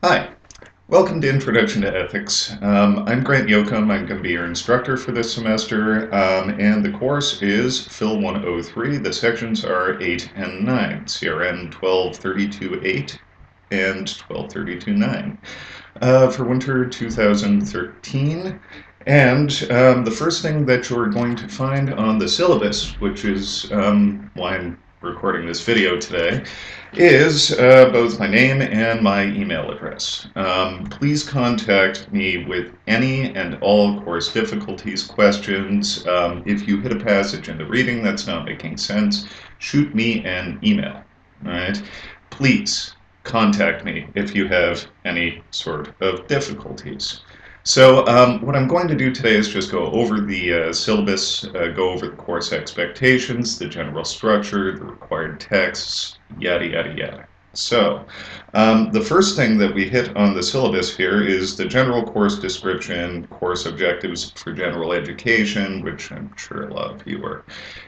Hi, welcome to Introduction to Ethics. I'm Grant Yoakum. I'm going to be your instructor for this semester, and the course is phil103. The sections are 8 and 9, CRN 1232-8 and 1232-9 for winter 2013. And the first thing that you're going to find on the syllabus, which is why I'm recording this video today, is both my name and my email address. Please contact me with any and all course difficulties, questions. If you hit a passage in the reading that's not making sense, shoot me an email. All right? Please contact me if you have any sort of difficulties. So what I'm going to do today is just go over the syllabus, go over the course expectations, the general structure, the required texts, yada, yada, yada. So the first thing that we hit on the syllabus here is the general course description, course objectives for general education, which I'm sure a lot of you are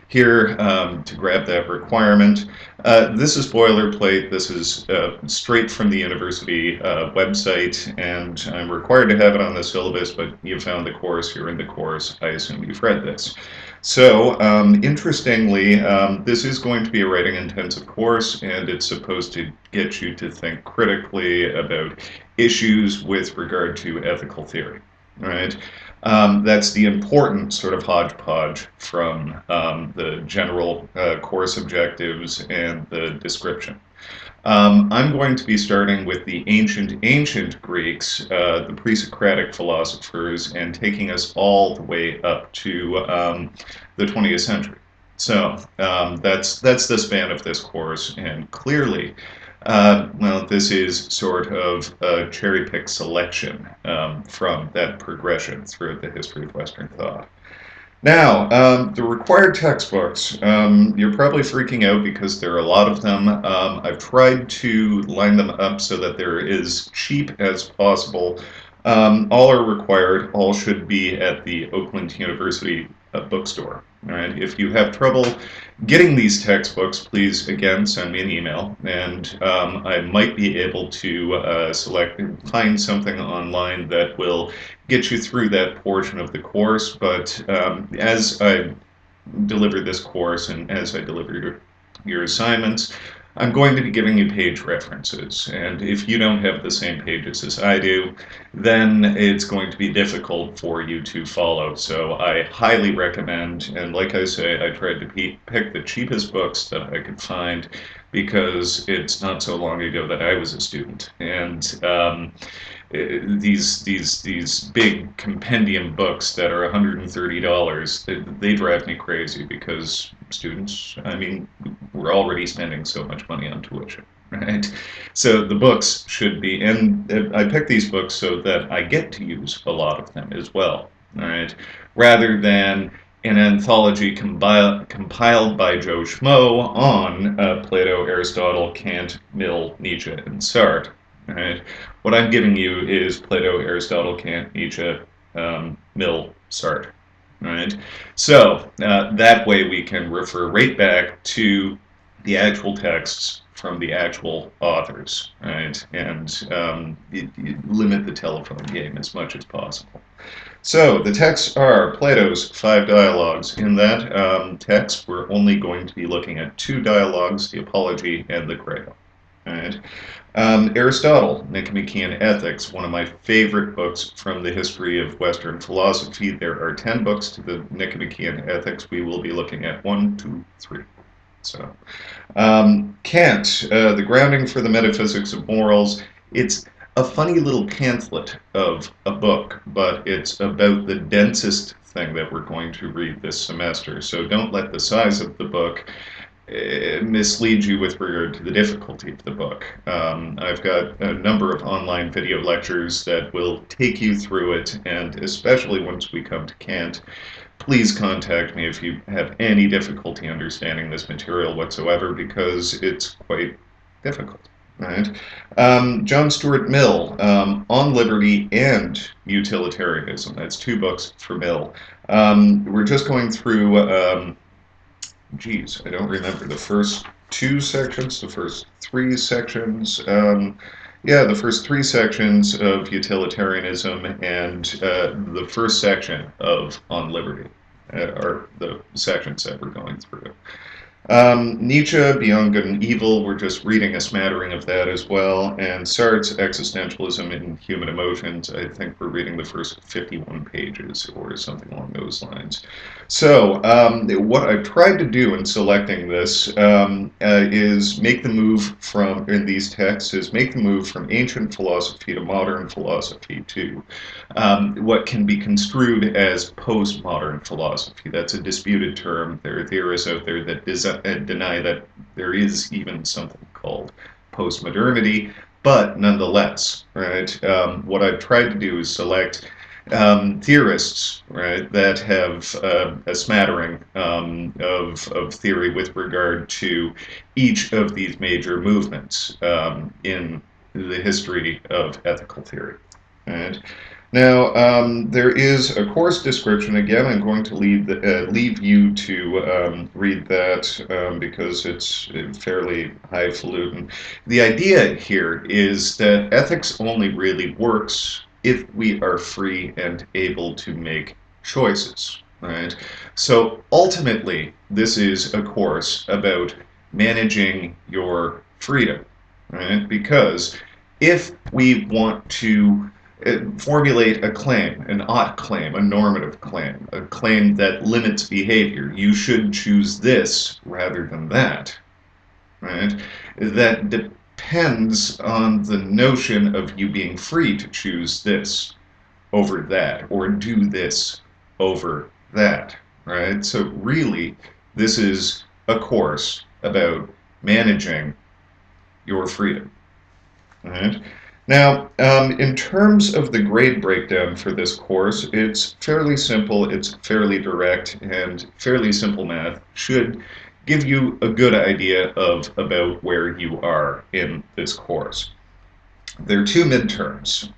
here to grab that requirement. This is boilerplate. This is straight from the university website, and I'm required to have it on the syllabus, but you found the course, you're in the course, I assume you've read this. So, interestingly, this is going to be a writing-intensive course, and it's supposed to get you to think critically about issues with regard to ethical theory, right? That's the important sort of hodgepodge from the general course objectives and the description. I'm going to be starting with the ancient Greeks, the pre-Socratic philosophers, and taking us all the way up to the 20th century. So that's the span of this course, and clearly, well, this is sort of a cherry-picked selection from that progression throughout the history of Western thought. Now, the required textbooks, you're probably freaking out because there are a lot of them. I've tried to line them up so that they're as cheap as possible. All are required. All should be at the Oakland University bookstore. All right. If you have trouble getting these textbooks, please, again, send me an email, and I might be able to find something online that will get you through that portion of the course. But as I deliver this course and as I deliver your assignments, I'm going to be giving you page references, and if you don't have the same pages as I do, then it's going to be difficult for you to follow. So I highly recommend, and like I say, I tried to pick the cheapest books that I could find because it's not so long ago that I was a student, and these big compendium books that are $130, they drive me crazy because students, I mean, we're already spending so much money on tuition, right? So the books should be, and I picked these books so that I get to use a lot of them as well, all right? Rather than an anthology compiled by Joe Schmo on Plato, Aristotle, Kant, Mill, Nietzsche, and Sartre. Right? What I'm giving you is Plato, Aristotle, Kant, Nietzsche, Mill, Sartre. Right? So that way we can refer right back to the actual texts from the actual authors, right? And you limit the telephone game as much as possible. So the texts are Plato's 5 dialogues. In that text, we're only going to be looking at 2 dialogues, the Apology and the Credo. Right? Aristotle, Nicomachean Ethics, one of my favorite books from the history of Western philosophy. There are 10 books to the Nicomachean Ethics. We will be looking at 1, 2, 3. So, Kant, The Grounding for the Metaphysics of Morals. It's a funny little pamphlet of a book, but it's about the densest thing that we're going to read this semester. So don't let the size of the book mislead you with regard to the difficulty of the book. I've got a number of online video lectures that will take you through it, and especially once we come to Kant, please contact me if you have any difficulty understanding this material whatsoever, because it's quite difficult. Right? John Stuart Mill, On Liberty and Utilitarianism. That's 2 books for Mill. We're just going through I don't remember the first 2 sections, the first 3 sections. Yeah, the first three sections of Utilitarianism and the first section of On Liberty are the sections that we're going through. Nietzsche, Beyond Good and Evil, we're just reading a smattering of that as well. And Sartre's Existentialism in Human Emotions, I think we're reading the first 51 pages or something along those lines. So, what I've tried to do in selecting this is make the move from, in these texts, is make the move from ancient philosophy to modern philosophy to what can be construed as postmodern philosophy. That's a disputed term. There are theorists out there that deny that there is even something called postmodernity, but nonetheless, right? What I've tried to do is select theorists, right, that have a smattering of theory with regard to each of these major movements in the history of ethical theory. Right? Now, there is a course description. Again, I'm going to leave you to read that because it's fairly highfalutin. The idea here is that ethics only really works if we are free and able to make choices, right? So ultimately, this is a course about managing your freedom, right? Because if we want to formulate a claim, an ought claim, a normative claim, a claim that limits behavior. You should choose this rather than that, right? That depends on the notion of you being free to choose this over that, or do this over that, right? So really, this is a course about managing your freedom, right? Now, in terms of the grade breakdown for this course, it's fairly simple, it's fairly direct, and fairly simple math should give you a good idea of about where you are in this course. There are two midterms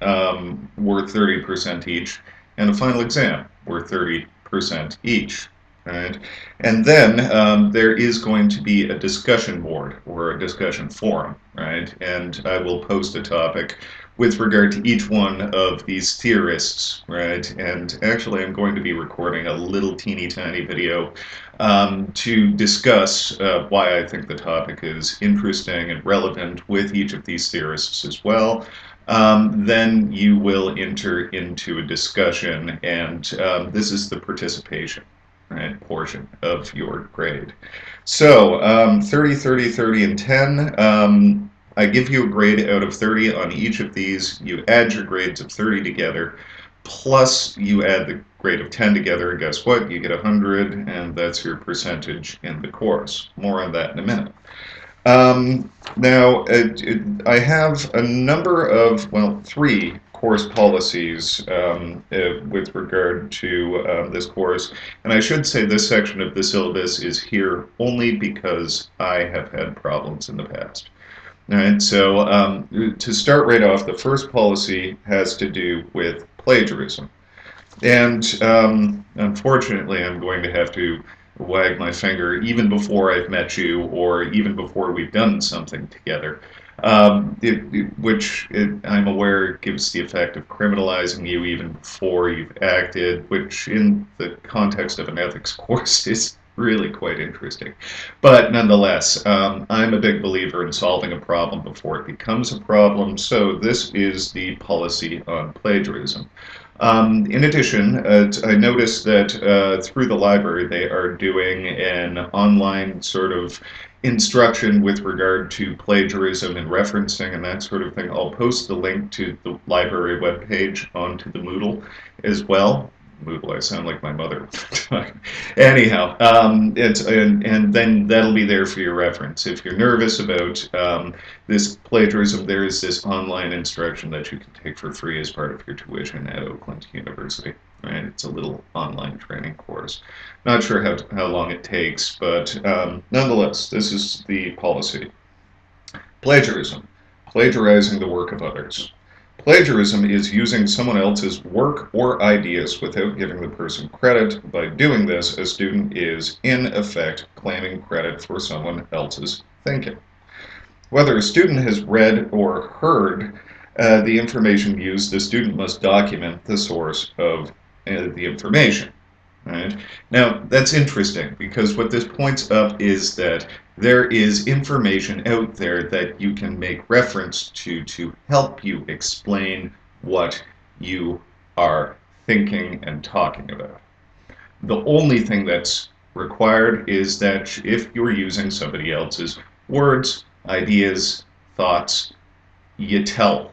worth 30% each, and a final exam worth 30% each. Right? And then there is going to be a discussion board or a discussion forum, right? And I will post a topic with regard to each one of these theorists, right? And actually, I'm going to be recording a little teeny tiny video to discuss why I think the topic is interesting and relevant with each of these theorists as well. Then you will enter into a discussion, and this is the participation, right, portion of your grade. So 30, 30, 30, and 10. I give you a grade out of 30 on each of these. You add your grades of 30 together, plus you add the grade of 10 together, and guess what? You get 100, and that's your percentage in the course. More on that in a minute. Now, I have a number of, well, three course policies with regard to this course. And I should say this section of the syllabus is here only because I have had problems in the past. All right, so to start right off, the first policy has to do with plagiarism. And unfortunately, I'm going to have to wag my finger even before I've met you or even before we've done something together, which I'm aware gives the effect of criminalizing you even before you've acted, which in the context of an ethics course is really quite interesting. But nonetheless, I'm a big believer in solving a problem before it becomes a problem, so this is the policy on plagiarism. In addition, I noticed that through the library they are doing an online sort of instruction with regard to plagiarism and referencing and that sort of thing. I'll post the link to the library webpage onto the Moodle as well. Moodle, I sound like my mother. Anyhow, and then that'll be there for your reference. If you're nervous about this plagiarism, there is this online instruction that you can take for free as part of your tuition at Oakland University. Right? It's a little online training course. Not sure how long it takes, but nonetheless, this is the policy. Plagiarism, plagiarizing the work of others. Plagiarism is using someone else's work or ideas without giving the person credit. By doing this, a student is, in effect, claiming credit for someone else's thinking. Whether a student has read or heard the information used, the student must document the source of the information. Right? Now, that's interesting because what this points up is that there is information out there that you can make reference to help you explain what you are thinking and talking about. The only thing that's required is that if you're using somebody else's words, ideas, thoughts, you tell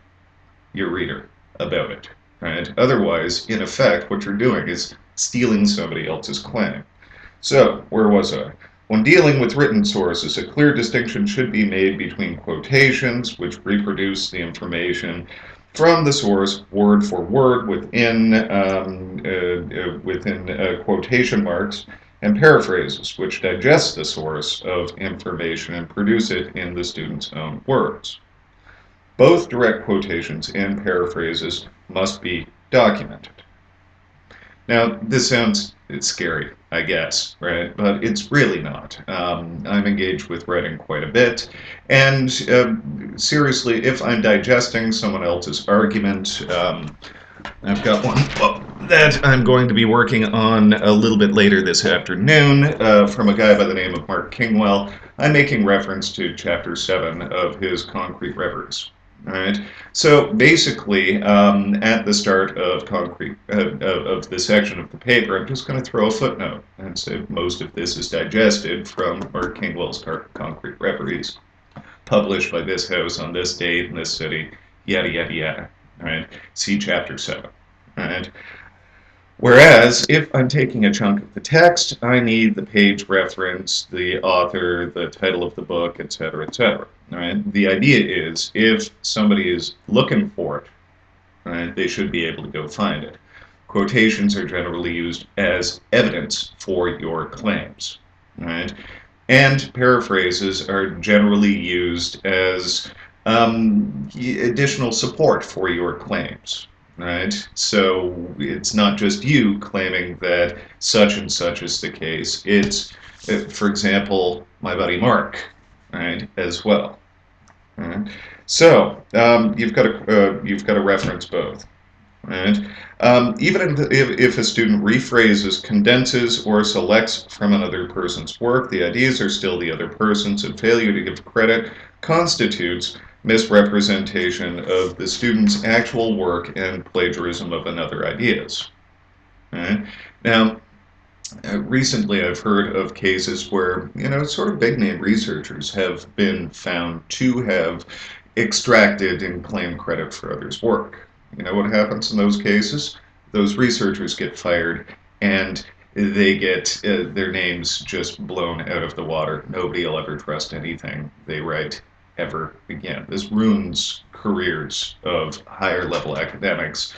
your reader about it. Right? Otherwise, in effect, what you're doing is stealing somebody else's claim. So, where was I? When dealing with written sources, a clear distinction should be made between quotations, which reproduce the information from the source word for word within quotation marks, and paraphrases, which digest the source of information and produce it in the student's own words. Both direct quotations and paraphrases must be documented. Now, this sounds scary, I guess, right? But it's really not. I'm engaged with writing quite a bit, and seriously, if I'm digesting someone else's argument, I've got one that I'm going to be working on a little bit later this afternoon from a guy by the name of Mark Kingwell. I'm making reference to Chapter 7 of his Concrete Reveries. All right. So basically, at the start of of this section of the paper, I'm just going to throw a footnote and say most of this is digested from Mark Kingwell's Concrete Reveries, published by this house on this date in this city, yada yada yada. All right. See Chapter 7. All right. Whereas, if I'm taking a chunk of the text, I need the page reference, the author, the title of the book, etc., etc. Right? The idea is, if somebody is looking for it, right, they should be able to go find it. Quotations are generally used as evidence for your claims, right? And paraphrases are generally used as additional support for your claims, right? So it's not just you claiming that such and such is the case. It's, for example, my buddy Mark, right, as well. Right? So you've got to reference both. Right? Even if a student rephrases, condenses, or selects from another person's work, the ideas are still the other person's, and failure to give credit constitutes misrepresentation of the student's actual work and plagiarism of another ideas. Right? Now, recently I've heard of cases where, sort of big name researchers have been found to have extracted and claimed credit for others' work. You know what happens in those cases? Those researchers get fired and they get their names just blown out of the water. Nobody will ever trust anything they write ever again. This ruins careers of higher level academics.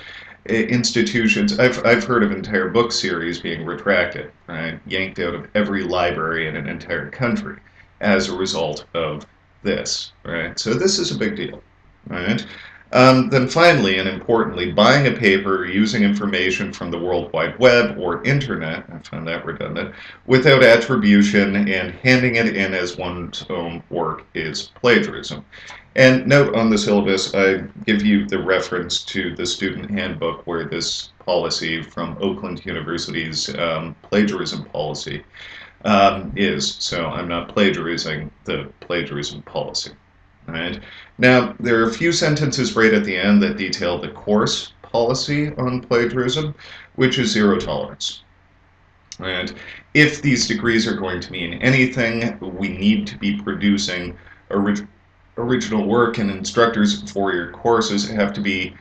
Institutions, I've heard of entire book series being retracted, right, yanked out of every library in an entire country as a result of this, right? So this is a big deal, right? Then finally and importantly, buying a paper using information from the World Wide Web or Internet, I found that redundant, without attribution and handing it in as one's own work is plagiarism. And note on the syllabus, I give you the reference to the student handbook where this policy from Oakland University's plagiarism policy is. So I'm not plagiarizing the plagiarism policy. Right? Now, there are a few sentences right at the end that detail the course policy on plagiarism, which is zero tolerance. And if these degrees are going to mean anything, we need to be producing original work, and instructors for your courses have to be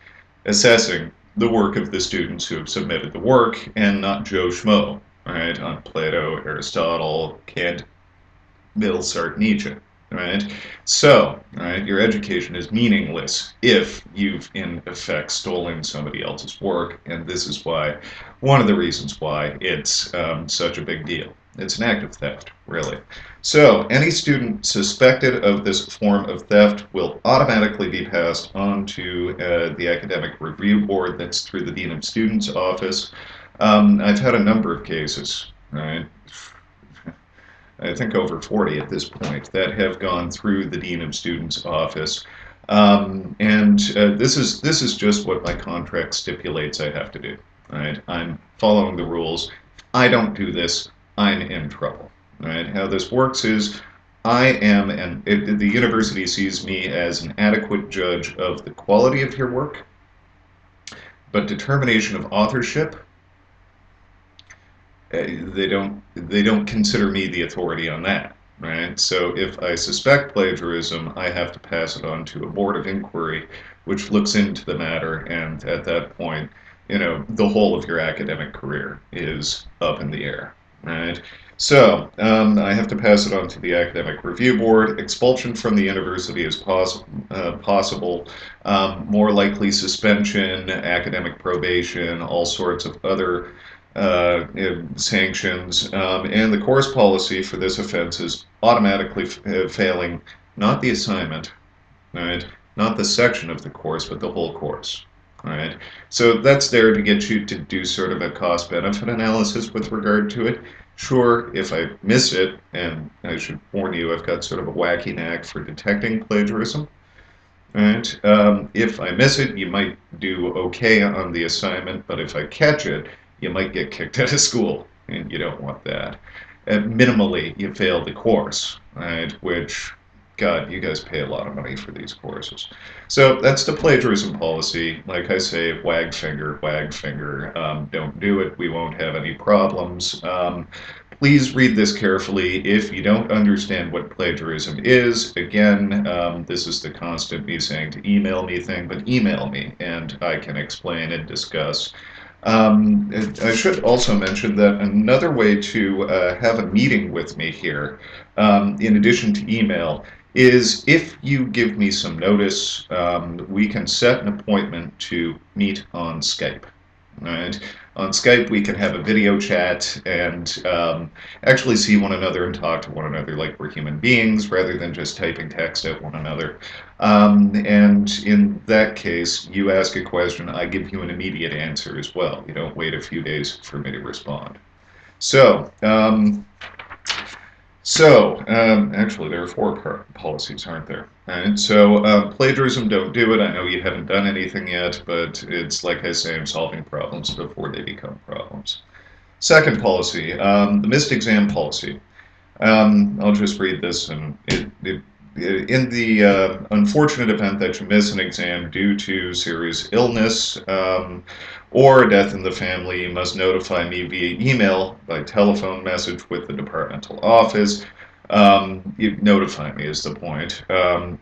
assessing the work of the students who have submitted the work and not Joe Schmo, right, on Plato, Aristotle, Kant, Mill, Sartre, Nietzsche. Right? So, right, your education is meaningless if you've in effect stolen somebody else's work, and this is why, one of the reasons why it's such a big deal. It's an act of theft, really. So, any student suspected of this form of theft will automatically be passed on to the academic review board that's through the Dean of Students office. I've had a number of cases, right? I think over 40 at this point, that have gone through the Dean of Students office. This is just what my contract stipulates I have to do. Right? I'm following the rules. If I don't do this, I'm in trouble. Right? How this works is I am, the university sees me as an adequate judge of the quality of your work, but determination of authorship, they don't consider me the authority on that, right? So if I suspect plagiarism, I have to pass it on to a board of inquiry, which looks into the matter, and at that point, the whole of your academic career is up in the air, right? So I have to pass it on to the academic review board. Expulsion from the university is possible. More likely suspension, academic probation, all sorts of other sanctions, and the course policy for this offense is automatically failing not the assignment, right? Not the section of the course, but the whole course, right? So that's there to get you to do sort of a cost-benefit analysis with regard to it. Sure, if I miss it, and I should warn you, I've got sort of a wacky knack for detecting plagiarism. Right. If I miss it, you might do okay on the assignment, but if I catch it, you might get kicked out of school, and you don't want that. Minimally, you fail the course, right? Which, God, you guys pay a lot of money for these courses. So that's the plagiarism policy. Like I say, wag finger, wag finger. Don't do it. We won't have any problems. Please read this carefully. If you don't understand what plagiarism is, again, this is the constant me saying to email me thing, but email me and I can explain and discuss. I should also mention that another way to have a meeting with me here, in addition to email, is if you give me some notice, we can set an appointment to meet on Skype. Right? On Skype, we can have a video chat and actually see one another and talk to one another like we're human beings rather than just typing text at one another. And in that case, you ask a question, I give you an immediate answer as well. You don't wait a few days for me to respond. So, actually, there are four policies, aren't there? Right? So, plagiarism, don't do it. I know you haven't done anything yet, but it's like I say, I'm solving problems before they become problems. Second policy, the missed exam policy. I'll just read this, and in the unfortunate event that you miss an exam due to serious illness or a death in the family, you must notify me via email, by telephone message with the departmental office. You notify me is the point.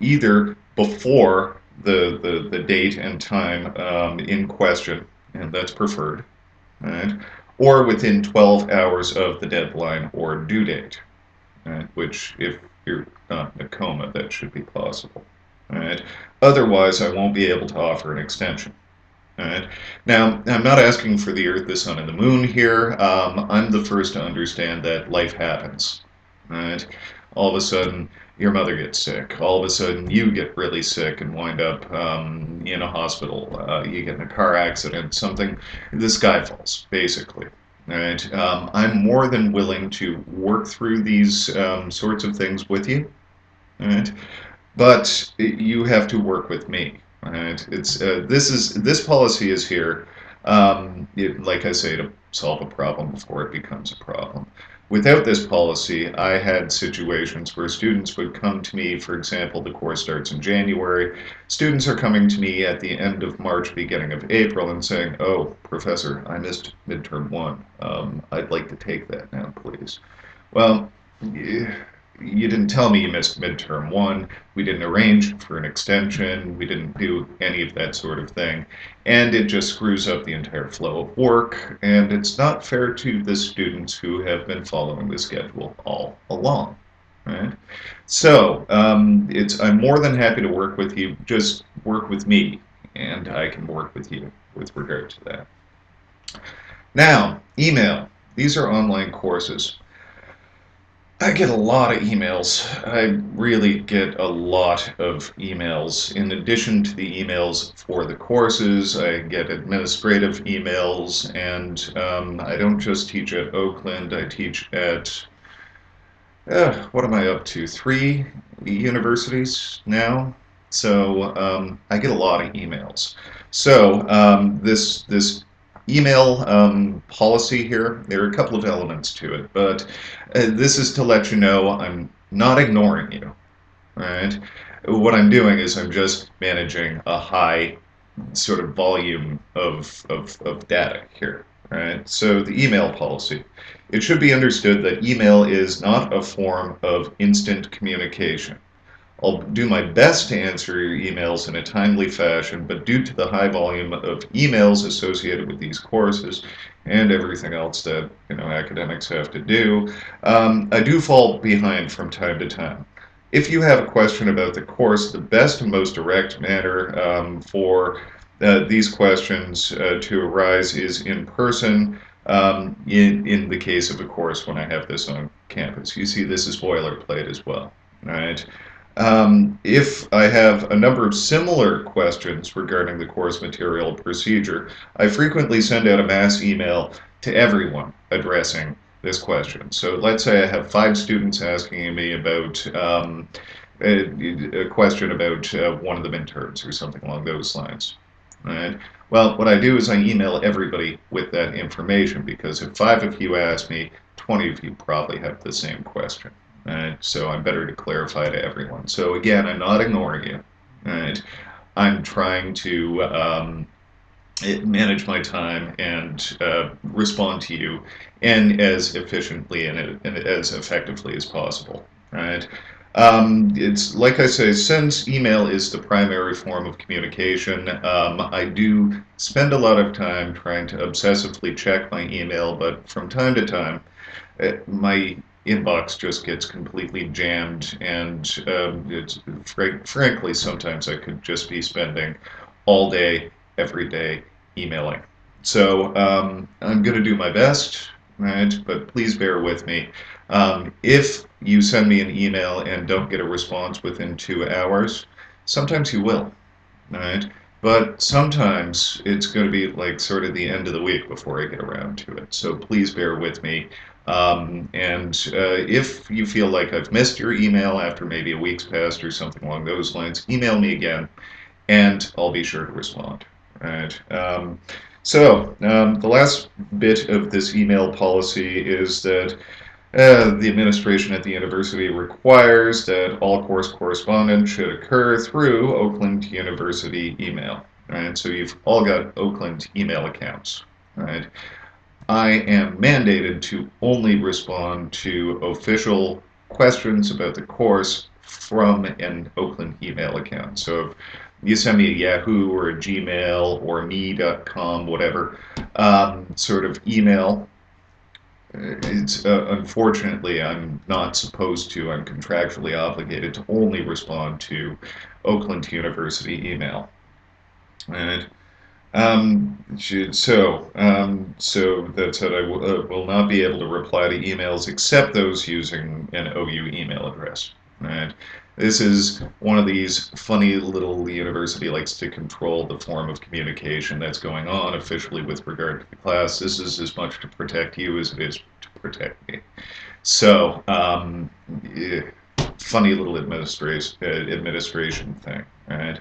Either before the date and time in question, and that's preferred, right? Or within 12 hours of the deadline or due date. Right? Which, if you're not in a coma, that should be possible. Right? Otherwise, I won't be able to offer an extension. Right? Now, I'm not asking for the Earth, the Sun, and the Moon here. I'm the first to understand that life happens. Right? All of a sudden, your mother gets sick. All of a sudden, you get really sick and wind up in a hospital. You get in a car accident, something, the sky falls, basically. Right. I'm more than willing to work through these sorts of things with you. Right. But you have to work with me. Right. This policy is here, like I say, to solve a problem before it becomes a problem. Without this policy, I had situations where students would come to me, for example, the course starts in January. Students are coming to me at the end of March, beginning of April, and saying, oh, Professor, I missed midterm one. I'd like to take that now, please. Well, you didn't tell me you missed midterm one. We didn't arrange for an extension. We didn't do any of that sort of thing. And it just screws up the entire flow of work. And it's not fair to the students who have been following the schedule all along. Right? So I'm more than happy to work with you. Just work with me, and I can work with you with regard to that. Now, email. These are online courses. I get a lot of emails. I really get a lot of emails. In addition to the emails for the courses, I get administrative emails, and I don't just teach at Oakland, I teach at What am I up to? 3 universities now. So I get a lot of emails. So this email policy here, there are a couple of elements to it, but this is to let you know I'm not ignoring you, right? What I'm doing is I'm just managing a high sort of volume of data here, right? So the email policy. It should be understood that email is not a form of instant communication. I'll do my best to answer your emails in a timely fashion, but due to the high volume of emails associated with these courses and everything else that academics have to do, I do fall behind from time to time. If you have a question about the course, the best and most direct manner for these questions to arise is in person. In the case of a course when I have this on campus, you see this is boilerplate as well, right? If I have a number of similar questions regarding the course material procedure, I frequently send out a mass email to everyone addressing this question. So let's say I have 5 students asking me about a question about one of the midterms or something along those lines. Right? Well, what I do is I email everybody with that information because if 5 of you ask me, 20 of you probably have the same question. Right? So I'm better to clarify to everyone. So again, I'm not ignoring you. Right? I'm trying to manage my time and respond to you and as efficiently and as effectively as possible. Right? It's like I say, since email is the primary form of communication, I do spend a lot of time trying to obsessively check my email, but from time to time, my inbox just gets completely jammed, and frankly, sometimes I could just be spending all day, every day, emailing. So I'm going to do my best, right? But please bear with me. If you send me an email and don't get a response within 2 hours, sometimes you will, right? But sometimes it's going to be like sort of the end of the week before I get around to it. So please bear with me. And if you feel like I've missed your email after maybe a week's passed or something along those lines, email me again and I'll be sure to respond. Right. The last bit of this email policy is that the administration at the university requires that all course correspondence should occur through Oakland University email. Right, so you've all got Oakland email accounts. Right, I am mandated to only respond to official questions about the course from an Oakland email account. So if you send me a Yahoo or a Gmail or me.com, whatever sort of email, it's unfortunately I'm not supposed to. I'm contractually obligated to only respond to Oakland University email. And so that said, I will not be able to reply to emails except those using an OU email address. Right? This is one of these funny little university likes to control the form of communication that's going on officially with regard to the class. This is as much to protect you as it is to protect me. So, funny little administration thing. Right?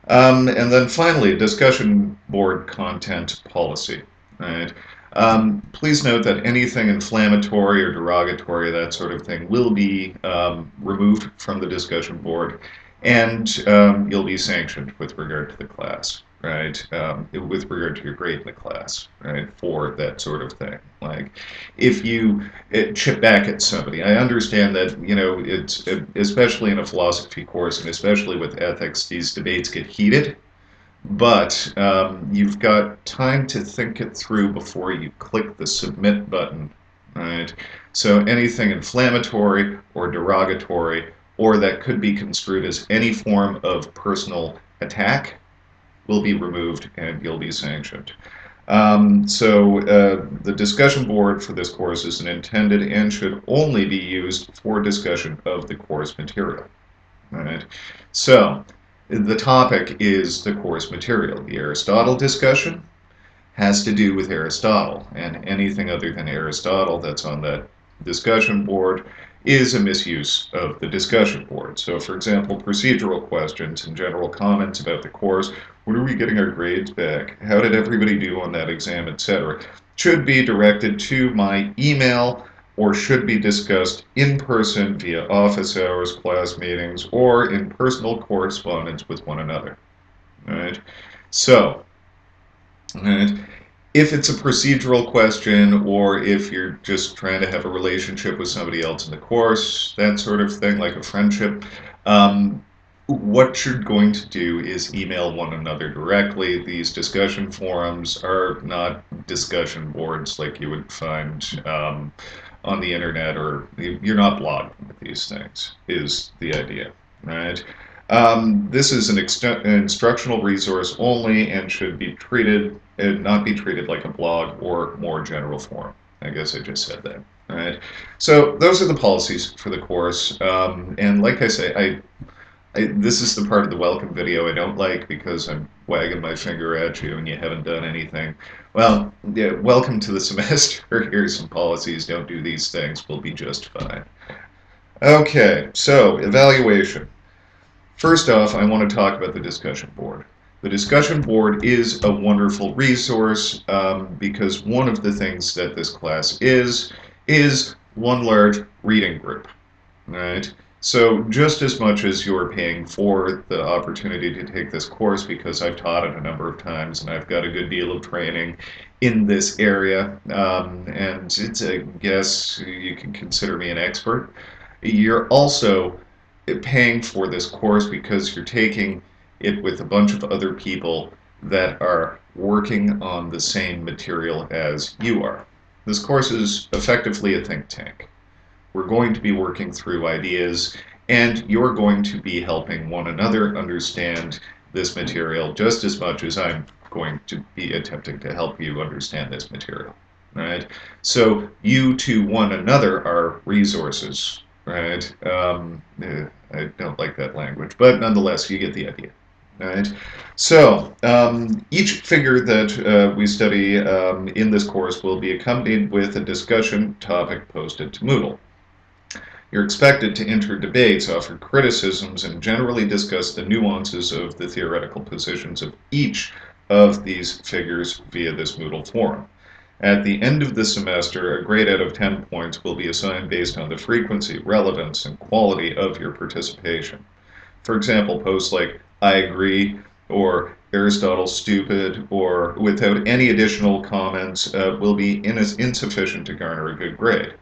And then finally, discussion board content policy. Right? Please note that anything inflammatory or derogatory, that sort of thing, will be removed from the discussion board, and you'll be sanctioned with regard to the class, right? With regard to your grade in the class, right? For that sort of thing. Like, if you chip back at somebody, I understand that, it's especially in a philosophy course and especially with ethics, these debates get heated. But you've got time to think it through before you click the submit button, right? So anything inflammatory or derogatory, or that could be construed as any form of personal attack, will be removed and you'll be sanctioned. The discussion board for this course is intended and should only be used for discussion of the course material. Right? So, the topic is the course material. The Aristotle discussion has to do with Aristotle, and anything other than Aristotle that's on that discussion board is a misuse of the discussion board. So for example, procedural questions and general comments about the course, when are we getting our grades back? How did everybody do on that exam, etc., should be directed to my email or should be discussed in person via office hours, class meetings, or in personal correspondence with one another. All right? So, all right, if it's a procedural question or if you're just trying to have a relationship with somebody else in the course, that sort of thing, like a friendship, what you're going to do is email one another directly. These discussion forums are not discussion boards like you would find on the internet, or you're not blogging with these things, is the idea, right? This is an instructional resource only and should be treated, not be treated like a blog or more general forum. I guess I just said that. All right. So those are the policies for the course. And like I say, this is the part of the welcome video I don't like because I'm wagging my finger at you and you haven't done anything. Well, yeah, welcome to the semester. Here's some policies. Don't do these things. We'll be just fine. Okay, so evaluation. First off, I want to talk about the discussion board. The discussion board is a wonderful resource because one of the things that this class is one large reading group, right? So just as much as you're paying for the opportunity to take this course, because I've taught it a number of times and I've got a good deal of training in this area, and it's, I guess you can consider me an expert, you're also paying for this course because you're taking it with a bunch of other people that are working on the same material as you are. This course is effectively a think tank. We're going to be working through ideas, and you're going to be helping one another understand this material just as much as I'm going to be attempting to help you understand this material. Right? So you to one another are resources. Right? I don't like that language, but nonetheless, you get the idea. Right? So each figure that we study in this course will be accompanied with a discussion topic posted to Moodle. You're expected to enter debates, offer criticisms, and generally discuss the nuances of the theoretical positions of each of these figures via this Moodle forum. At the end of the semester, a grade out of 10 points will be assigned based on the frequency, relevance, and quality of your participation. For example, posts like, I agree, or Aristotle stupid, or without any additional comments will be insufficient to garner a good grade.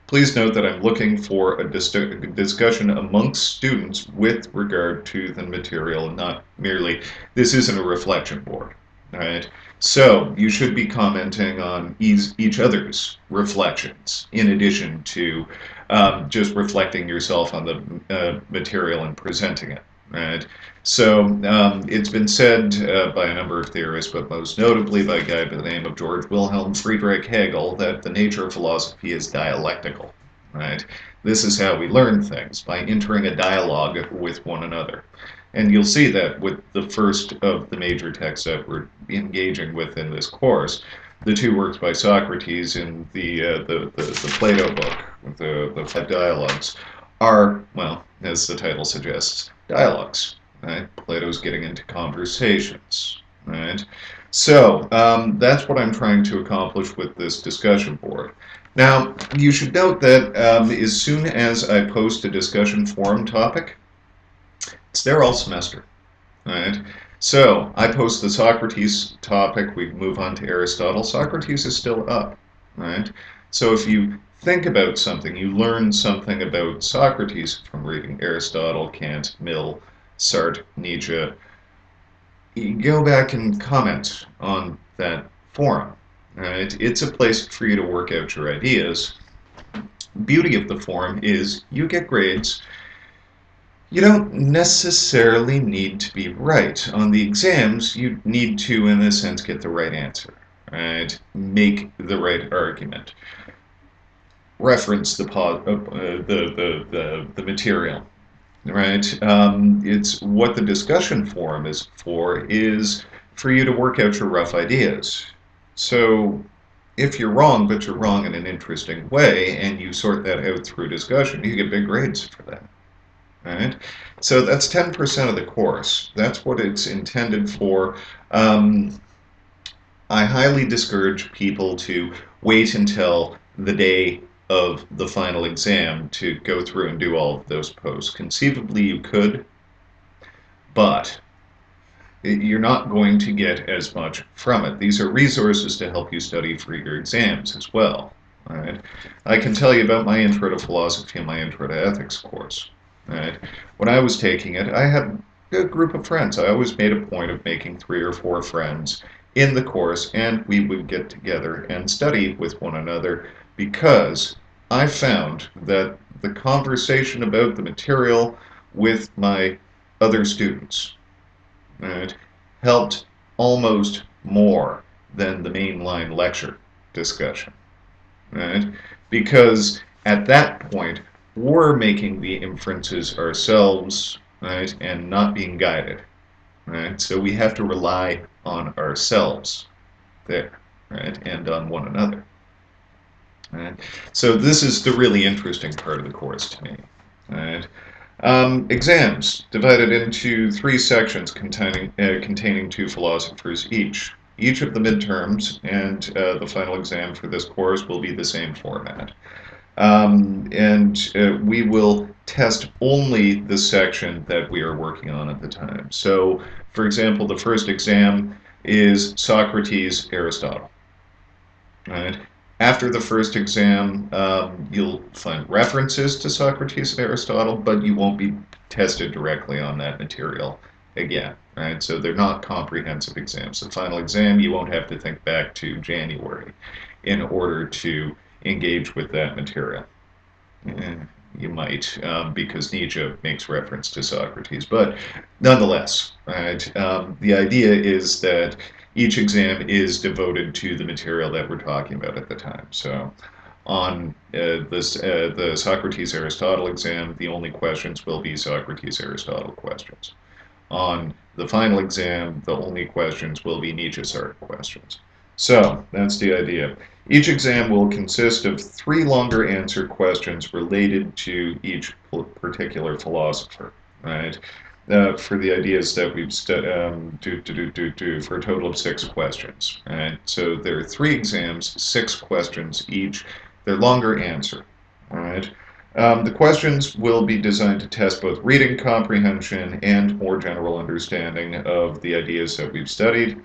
Please note that I'm looking for a discussion amongst students with regard to the material, and not merely, this isn't a reflection board, right? So you should be commenting on each other's reflections in addition to just reflecting yourself on the material and presenting it, right? So it's been said by a number of theorists, but most notably by a guy by the name of George Wilhelm Friedrich Hegel, that the nature of philosophy is dialectical, right? This is how we learn things, by entering a dialogue with one another. And you'll see that with the first of the major texts that we're engaging with in this course, the two works by Socrates in the Plato book, the Five Dialogues, are, well, as the title suggests, dialogues. Right? Plato's getting into conversations, right? So that's what I'm trying to accomplish with this discussion board. Now, you should note that as soon as I post a discussion forum topic, it's there all semester, right? So I post the Socrates topic, we move on to Aristotle. Socrates is still up, right? So if you think about something, you learn something about Socrates from reading Aristotle, Kant, Mill, Sartre, Nietzsche, you go back and comment on that forum, right? It's a place for you to work out your ideas. Beauty of the forum is you get grades. You don't necessarily need to be right. On the exams, you need to, in a sense, get the right answer, right? Make the right argument. Reference the material, right? It's what the discussion forum is for you to work out your rough ideas. So If you're wrong, but you're wrong in an interesting way, and you sort that out through discussion, you get big grades for that. Right? So that's 10% of the course. That's what it's intended for. I highly discourage people to wait until the day of the final exam to go through and do all of those posts. Conceivably, you could, but you're not going to get as much from it. These are resources to help you study for your exams as well. Right? I can tell you about my Intro to Philosophy and my Intro to Ethics course. Right? When I was taking it, I had a group of friends. I always made a point of making 3 or 4 friends in the course, and we would get together and study with one another because I found that the conversation about the material with my other students, right, helped almost more than the mainline lecture discussion, right? Because at that point, we're making the inferences ourselves, right, and not being guided, right? So we have to rely on ourselves there, right, and on one another, right? So this is the really interesting part of the course to me, right? Exams divided into 3 sections containing 2 philosophers each. Each of the midterms and the final exam for this course will be the same format. We will test only the section that we are working on at the time. So, for example, the first exam is Socrates, Aristotle. Right? After the first exam, you'll find references to Socrates and Aristotle, but you won't be tested directly on that material again, right? So they're not comprehensive exams. The final exam, you won't have to think back to January in order to engage with that material. You might, because Nietzsche makes reference to Socrates, but nonetheless, right? The idea is that each exam is devoted to the material that we're talking about at the time. So, on the Socrates Aristotle exam, the only questions will be Socrates Aristotle questions. On the final exam, the only questions will be Nietzsche's art questions. So that's the idea. Each exam will consist of 3 longer answer questions related to each particular philosopher, right? For the ideas that we've for a total of 6 questions, right? So there are 3 exams, 6 questions each. They're longer answer, all right? The questions will be designed to test both reading comprehension and more general understanding of the ideas that we've studied.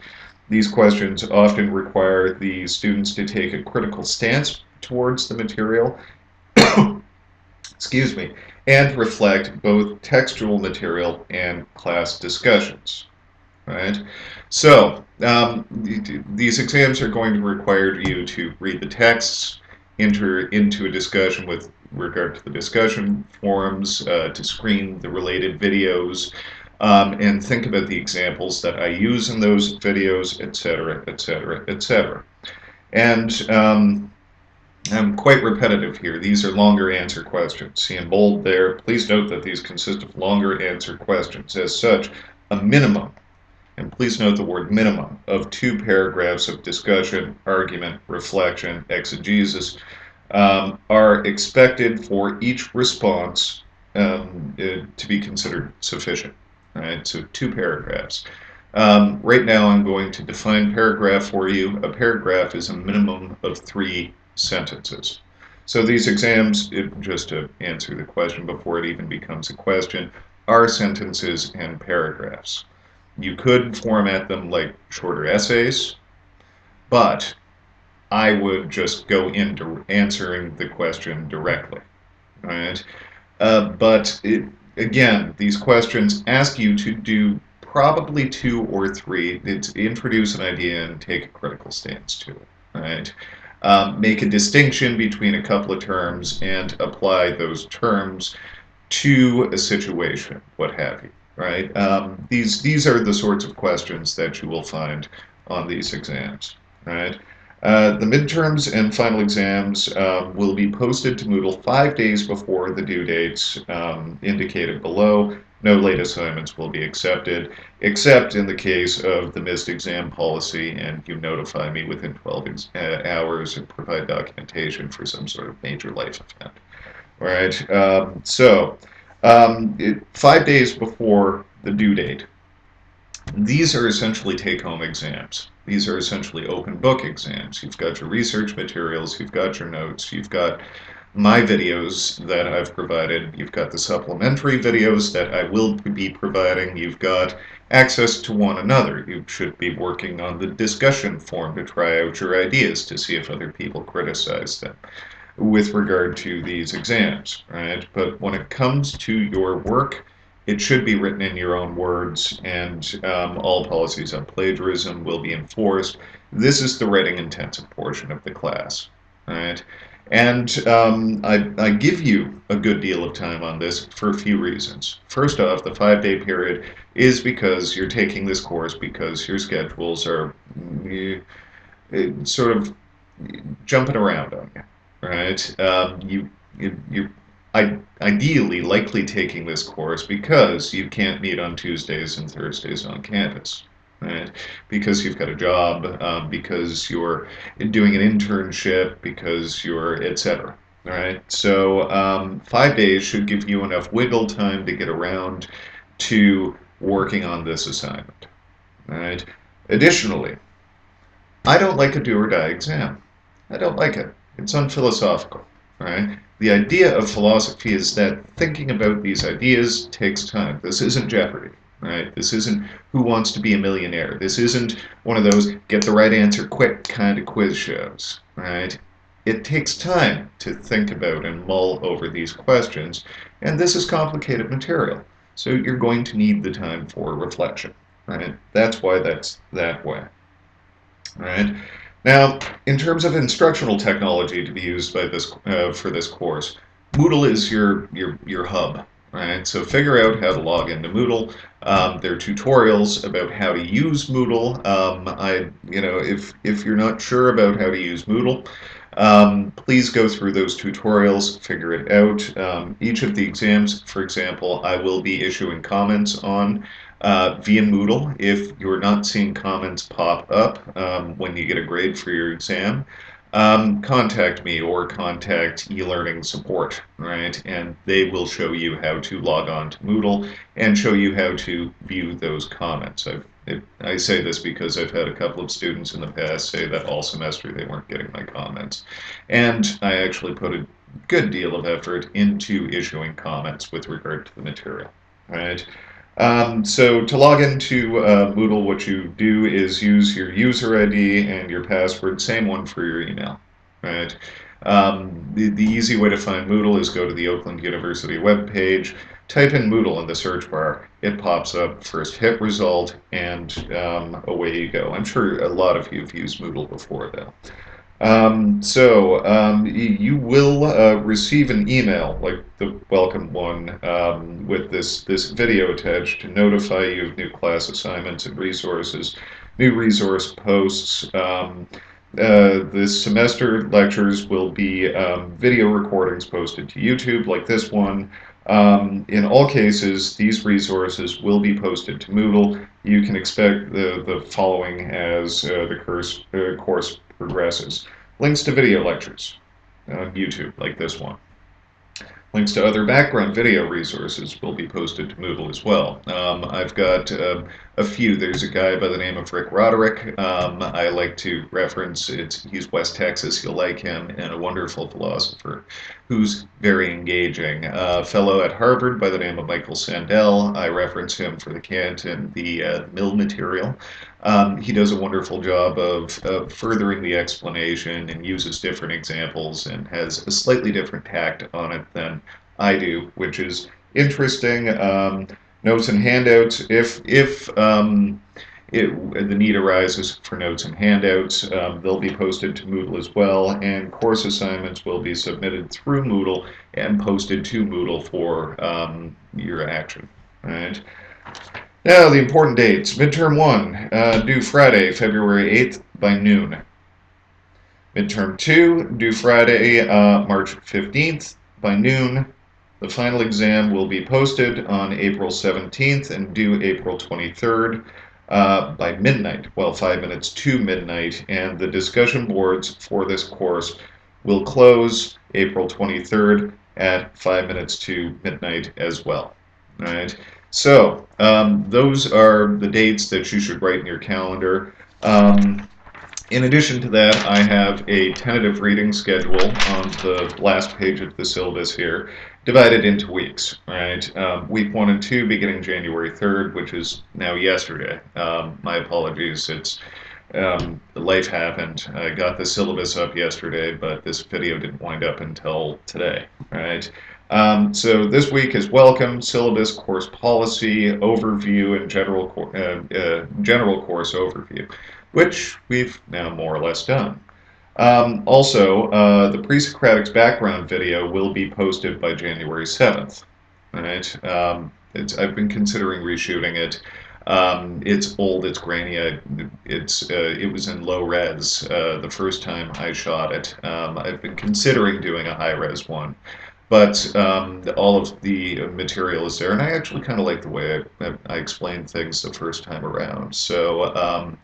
These questions often require the students to take a critical stance towards the material, excuse me, and reflect both textual material and class discussions, right? So, these exams are going to require you to read the texts, enter into a discussion with regard to the discussion forums, to screen the related videos, and think about the examples that I use in those videos, etc., etc., etc. And I'm quite repetitive here. These are longer answer questions. See in bold there. Please note that these consist of longer answer questions. As such, a minimum, and please note the word minimum, of 2 paragraphs of discussion, argument, reflection, exegesis are expected for each response to be considered sufficient. Right, so 2 paragraphs. Right now I'm going to define paragraph for you. A paragraph is a minimum of 3 sentences. So these exams, just to answer the question before it even becomes a question, are sentences and paragraphs. You could format them like shorter essays, but I would just go into answering the question directly. Right? Again, these questions ask you to do probably 2 or 3. It's introduce an idea and take a critical stance to it. Right? Make a distinction between a couple of terms and apply those terms to a situation, what have you. Right? These are the sorts of questions that you will find on these exams. Right? The midterms and final exams will be posted to Moodle 5 days before the due dates indicated below. No late assignments will be accepted, except in the case of the missed exam policy, and you notify me within 12 hours and provide documentation for some sort of major life event. All right. 5 days before the due date, these are essentially take-home exams. These are essentially open book exams. You've got your research materials, you've got your notes, you've got my videos that I've provided, you've got the supplementary videos that I will be providing, you've got access to one another. You should be working on the discussion forum to try out your ideas to see if other people criticize them with regard to these exams, right? But when it comes to your work, it should be written in your own words, and all policies on plagiarism will be enforced. This is the writing intensive portion of the class, right? And I give you a good deal of time on this for a few reasons. First off, the 5-day period is because you're taking this course because your schedules are sort of jumping around on you, right? You're ideally likely taking this course because you can't meet on Tuesdays and Thursdays on campus, right? Because you've got a job, because you're doing an internship, because you're etc. All right, so 5 days should give you enough wiggle time to get around to working on this assignment. All right. Additionally, I don't like a do or die exam. I don't like it. It's unphilosophical, right? The idea of philosophy is that thinking about these ideas takes time. This isn't Jeopardy, right? This isn't Who Wants to Be a Millionaire. This isn't one of those get the right answer quick kind of quiz shows, right? It takes time to think about and mull over these questions, and this is complicated material. So you're going to need the time for reflection, right? That's why that's that way. Right. Now, in terms of instructional technology to be used by this for this course, Moodle is your hub. Right. So figure out how to log into Moodle. There are tutorials about how to use Moodle. If you're not sure about how to use Moodle, please go through those tutorials, figure it out. Each of the exams, for example, I will be issuing comments on via Moodle. If you're not seeing comments pop up when you get a grade for your exam, contact me or contact eLearning support, right? And they will show you how to log on to Moodle and show you how to view those comments. I say this because I've had a couple of students in the past say that all semester they weren't getting my comments. And I actually put a good deal of effort into issuing comments with regard to the material, right? So to log into Moodle, what you do is use your user ID and your password, same one for your email, right? The easy way to find Moodle is go to the Oakland University webpage, type in Moodle in the search bar, it pops up, first hit result, and away you go. I'm sure a lot of you have used Moodle before, though. You will receive an email, like the welcome one, with this video attached to notify you of new class assignments and resources, new resource posts. This semester lectures will be video recordings posted to YouTube, like this one. In all cases, these resources will be posted to Moodle. You can expect the following as the course progresses. Links to video lectures on YouTube, like this one. Links to other background video resources will be posted to Moodle as well. I've got a few. There's a guy by the name of Rick Roderick. I like to reference. He's West Texas. You'll like him, and a wonderful philosopher who's very engaging. A fellow at Harvard by the name of Michael Sandel. I reference him for the Kant and the Mill material. He does a wonderful job of furthering the explanation and uses different examples and has a slightly different tact on it than I do, which is interesting. Notes and handouts. If the need arises for notes and handouts, they'll be posted to Moodle as well, and course assignments will be submitted through Moodle and posted to Moodle for your action. Right. Now, the important dates. Midterm 1, due Friday, February 8th by noon. Midterm 2, due Friday, March 15th by noon. The final exam will be posted on April 17th and due April 23rd by midnight, well, 5 minutes to midnight, and the discussion boards for this course will close April 23rd at 5 minutes to midnight as well. All right. So those are the dates that you should write in your calendar. In addition to that, I have a tentative reading schedule on the last page of the syllabus here, divided into weeks. Right, week 1 and 2 beginning January 3rd, which is now yesterday. My apologies. It's life happened. I got the syllabus up yesterday, but this video didn't wind up until today. Right. So this week is welcome, syllabus, course policy, overview, and general course overview, which we've now more or less done. Also, the pre-Socratics background video will be posted by January 7th. Right? I've been considering reshooting it. It's old, it's grainy. It was in low res the first time I shot it. I've been considering doing a high res one, but all of the material is there, and I actually kind of like the way I explained things the first time around. So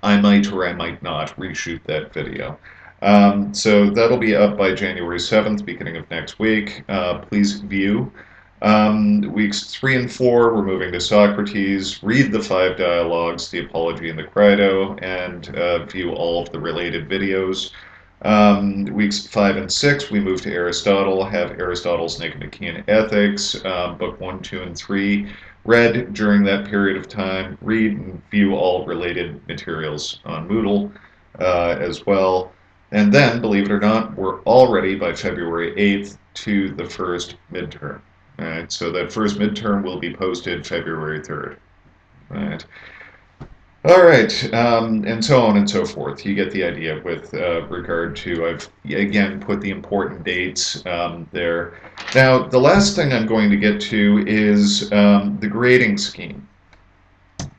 I might or I might not reshoot that video. So that'll be up by January 7th, beginning of next week. Please view. Weeks 3 and 4, we're moving to Socrates. Read the 5 dialogues, the Apology and the Credo, and view all of the related videos. Weeks 5 and 6, we move to Aristotle, have Aristotle's Nicomachean Ethics, book 1, 2, and 3, read during that period of time. Read and view all related materials on Moodle as well. And then, believe it or not, we're already by February 8th to the first midterm. All right, so that first midterm will be posted February 3rd. All right. All right, and so on and so forth. You get the idea with regard to, I've again put the important dates there. Now, the last thing I'm going to get to is the grading scheme.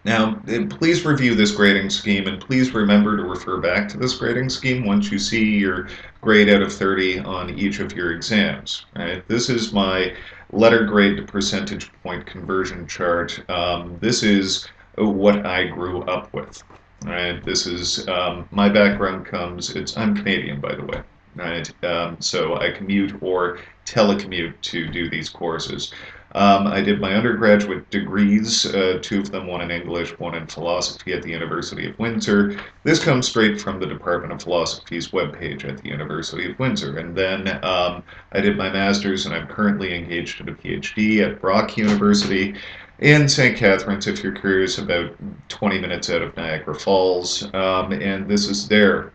Now, please review this grading scheme, and please remember to refer back to this grading scheme once you see your grade out of 30 on each of your exams. Right? This is my letter grade to percentage point conversion chart. This is what I grew up with. Right? This is my background I'm Canadian, by the way. Right? So I commute or telecommute to do these courses. I did my undergraduate degrees, 2 of them, one in English, one in philosophy at the University of Windsor. This comes straight from the Department of Philosophy's webpage at the University of Windsor. And then I did my master's, and I'm currently engaged in a PhD at Brock University in St. Catharines, if you're curious, about 20 minutes out of Niagara Falls. And this is their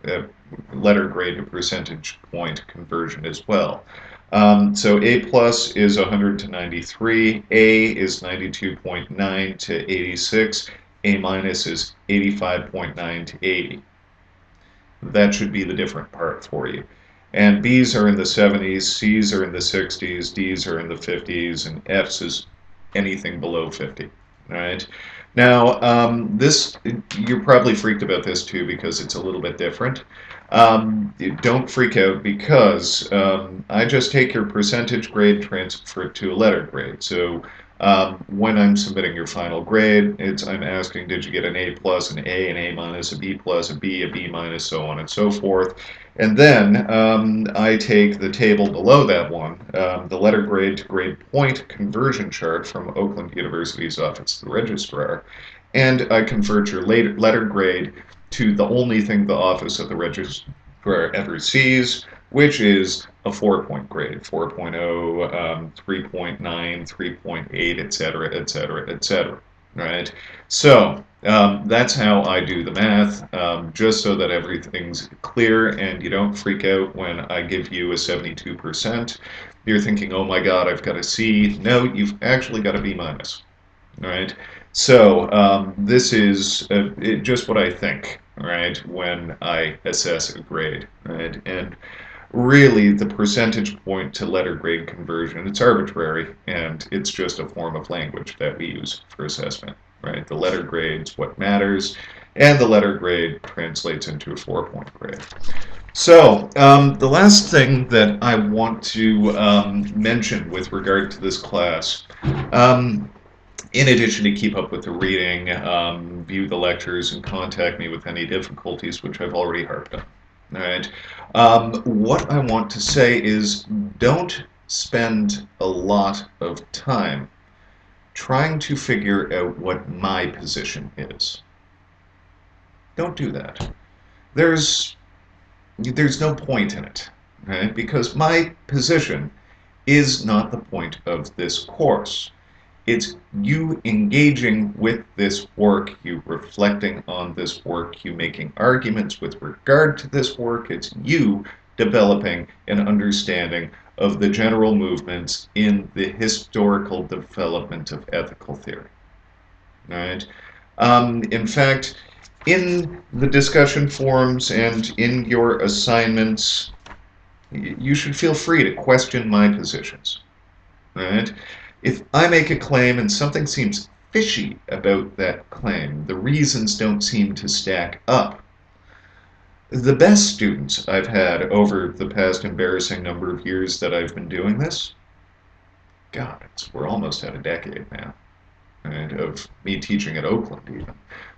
letter grade to percentage point conversion as well. So A plus is 100 to 93, A is 92.9 to 86, A minus is 85.9 to 80. That should be the different part for you. And B's are in the 70s, C's are in the 60s, D's are in the 50s, and F's is anything below 50. All right. Now, you're probably freaked about this too because it's a little bit different. Don't freak out because I just take your percentage grade, transfer it to a letter grade. So when I'm submitting your final grade, I'm asking, did you get an A plus, an A minus, a B plus, a B minus, so on and so forth. And then I take the table below that one, the letter grade to grade point conversion chart from Oakland University's Office of the Registrar, and I convert your letter grade to the only thing the Office of the Registrar ever sees, which is a 4-point grade, 4.0, 3.9, 3.8, etc., etc., etc. Right? So that's how I do the math, just so that everything's clear and you don't freak out when I give you a 72%. You're thinking, oh my God, I've got a C. No, you've actually got a B minus. All right. So this is just what I think, right, when I assess a grade, right? And really, the percentage point to letter grade conversion, it's arbitrary, and it's just a form of language that we use for assessment, right? The letter grade's what matters, and the letter grade translates into a 4-point grade. So, the last thing that I want to mention with regard to this class, um, in addition to keep up with the reading, view the lectures, and contact me with any difficulties, which I've already harped on. All right. What I want to say is don't spend a lot of time trying to figure out what my position is. Don't do that. There's there's no point in it, right? Because my position is not the point of this course. It's you engaging with this work, you reflecting on this work, you making arguments with regard to this work. It's you developing an understanding of the general movements in the historical development of ethical theory. Right? In fact, in the discussion forums and in your assignments, you should feel free to question my positions. Right? If I make a claim and something seems fishy about that claim, the reasons don't seem to stack up. The best students I've had over the past embarrassing number of years that I've been doing this, God, we're almost at a decade now, right, of me teaching at Oakland even.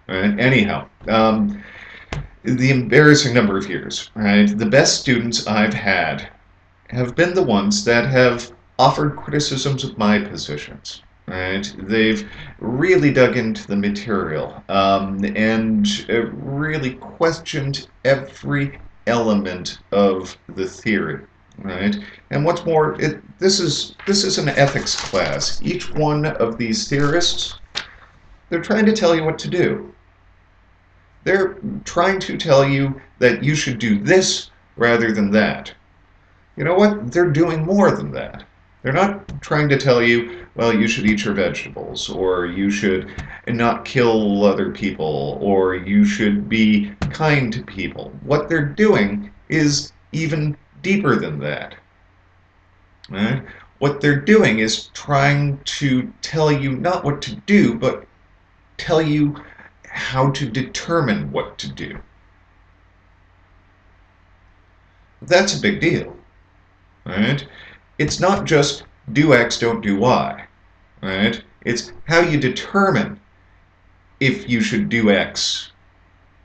Right? Anyhow, the embarrassing number of years, right? The best students I've had have been the ones that have offered criticisms of my positions. Right? They've really dug into the material and really questioned every element of the theory. Right? And what's more, this is an ethics class. Each one of these theorists, they're trying to tell you what to do. They're trying to tell you that you should do this rather than that. You know what? They're doing more than that. They're not trying to tell you, well, you should eat your vegetables, or you should not kill other people, or you should be kind to people. What they're doing is even deeper than that. Right? What they're doing is trying to tell you not what to do, but tell you how to determine what to do. That's a big deal. Right? It's not just do X, don't do Y. Right? It's how you determine if you should do X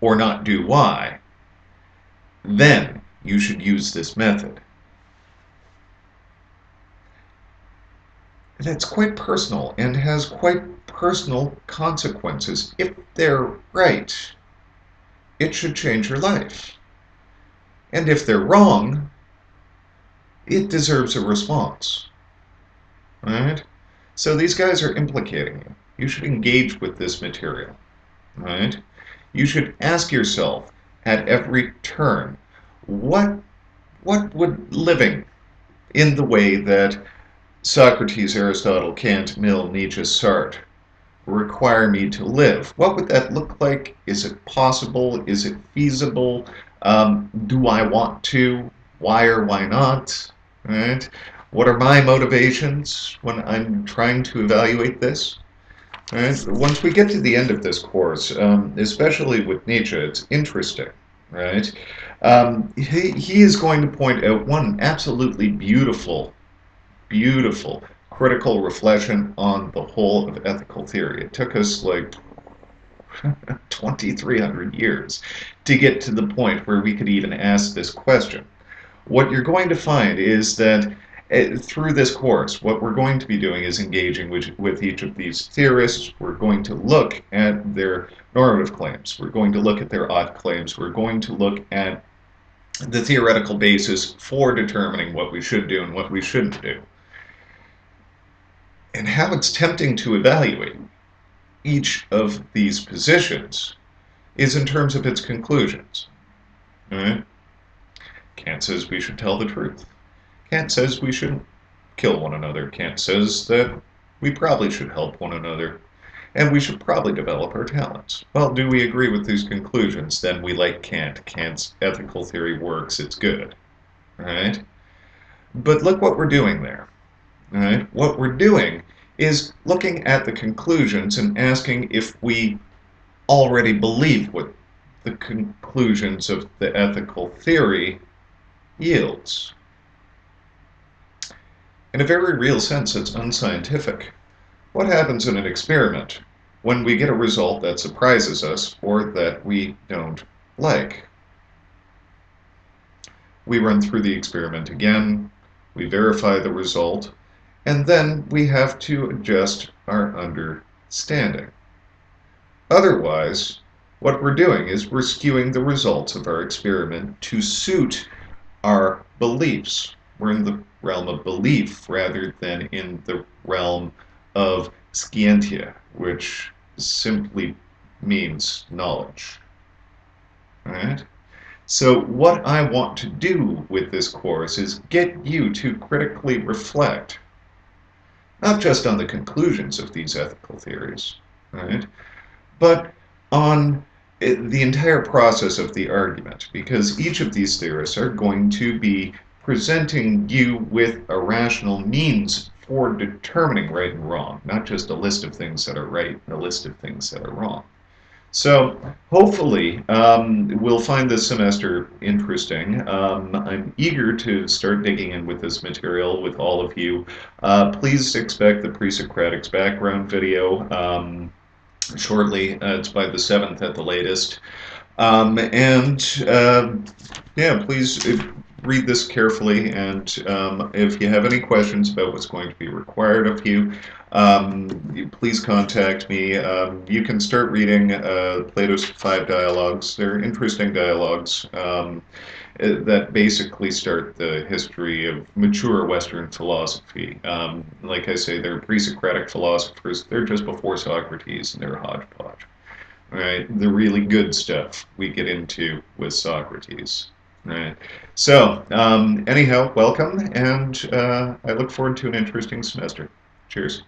or not do Y. Then you should use this method. That's quite personal and has quite personal consequences. If they're right, it should change your life. And if they're wrong, it deserves a response. Right? So these guys are implicating you. You should engage with this material. Right? You should ask yourself at every turn, what would living in the way that Socrates, Aristotle, Kant, Mill, Nietzsche, Sartre require me to live? What would that look like? Is it possible? Is it feasible? Do I want to? Why or why not? Right? What are my motivations when I'm trying to evaluate this? Right? Once we get to the end of this course, especially with Nietzsche, it's interesting. Right? He is going to point out one absolutely beautiful critical reflection on the whole of ethical theory. It took us like 2,300 years to get to the point where we could even ask this question. What you're going to find is that through this course, what we're going to be doing is engaging with each of these theorists. We're going to look at their normative claims. We're going to look at their odd claims. We're going to look at the theoretical basis for determining what we should do and what we shouldn't do. And how it's tempting to evaluate each of these positions is in terms of its conclusions. Right? Kant says we should tell the truth. Kant says we shouldn't kill one another. Kant says that we probably should help one another, and we should probably develop our talents. Well, do we agree with these conclusions? Then we like Kant. Kant's ethical theory works. It's good. Right? But look what we're doing there. Right? What we're doing is looking at the conclusions and asking if we already believe what the conclusions of the ethical theory yields. In a very real sense, it's unscientific. What happens in an experiment when we get a result that surprises us or that we don't like? We run through the experiment again, we verify the result, and then we have to adjust our understanding. Otherwise, what we're doing is we're skewing the results of our experiment to suit our beliefs. We're in the realm of belief rather than in the realm of scientia, which simply means knowledge. All right? So what I want to do with this course is get you to critically reflect, not just on the conclusions of these ethical theories, right, but on the entire process of the argument, because each of these theorists are going to be presenting you with a rational means for determining right and wrong, not just a list of things that are right and a list of things that are wrong. So hopefully we'll find this semester interesting. I'm eager to start digging in with this material with all of you. Please expect the pre-Socratics background video shortly. It's by the 7th at the latest. Yeah, please read this carefully, and if you have any questions about what's going to be required of you, please contact me. You can start reading Plato's 5 dialogues. They're interesting dialogues that basically start the history of mature Western philosophy. Like I say, they're pre-Socratic philosophers. They're just before Socrates, and they're a hodgepodge. Right? The really good stuff we get into with Socrates. Right. So, anyhow, welcome, and I look forward to an interesting semester. Cheers.